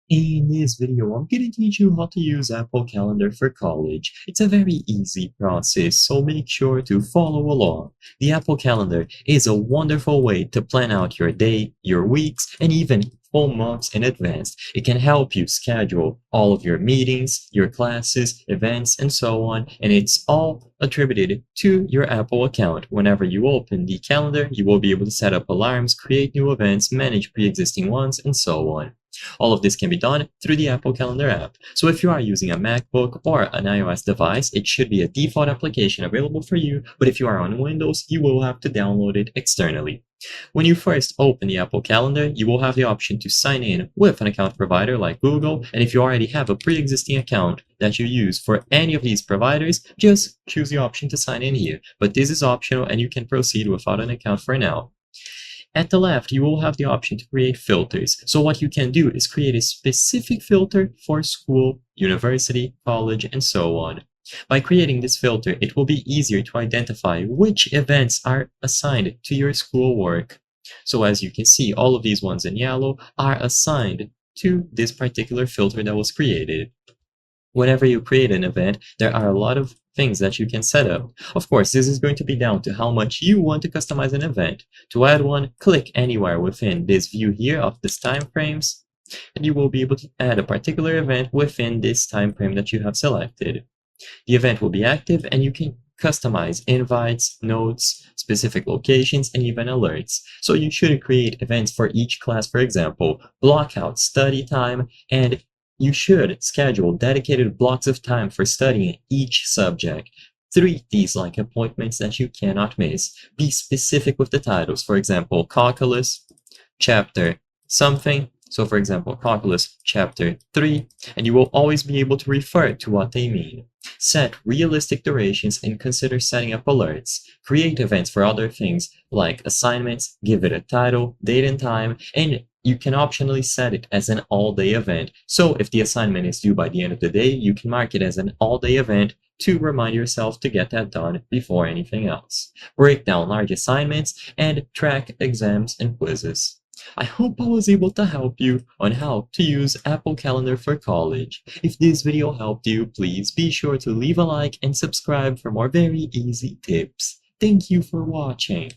In this video, I'm going to teach you how to use Apple Calendar for college. It's a very easy process, so make sure to follow along. The Apple Calendar is a wonderful way to plan out your day, your weeks, and even full months in advance. It can help you schedule all of your meetings, your classes, events, and so on, and it's all attributed to your Apple account. Whenever you open the calendar, you will be able to set up alarms, create new events, manage pre-existing ones, and so on. All of this can be done through the Apple Calendar app. So if you are using a MacBook or an iOS device, it should be a default application available for you, but if you are on Windows, you will have to download it externally. When you first open the Apple Calendar, you will have the option to sign in with an account provider like Google, and if you already have a pre-existing account that you use for any of these providers, just choose the option to sign in here. But this is optional and you can proceed without an account for now. At the left, you will have the option to create filters. So what you can do is create a specific filter for school, university, college, and so on. By creating this filter, it will be easier to identify which events are assigned to your schoolwork. So as you can see, all of these ones in yellow are assigned to this particular filter that was created. Whenever you create an event, there are a lot of things that you can set up. Of course, this is going to be down to how much you want to customize an event. To add one, click anywhere within this view here of this time frames, and you will be able to add a particular event within this time frame that you have selected. The event will be active and you can customize invites, notes, specific locations, and even alerts. So you should create events for each class, for example, block out study time, and you should schedule dedicated blocks of time for studying each subject. Treat these like appointments that you cannot miss. Be specific with the titles. For example, calculus, chapter something. So for example, calculus chapter 3, and you will always be able to refer to what they mean. Set realistic durations and consider setting up alerts. Create events for other things like assignments, give it a title, date and time, and you can optionally set it as an all-day event. So if the assignment is due by the end of the day, you can mark it as an all-day event to remind yourself to get that done before anything else. Break down large assignments and track exams and quizzes. I hope I was able to help you on how to use Apple Calendar for college. If this video helped you, please be sure to leave a like and subscribe for more very easy tips. Thank you for watching.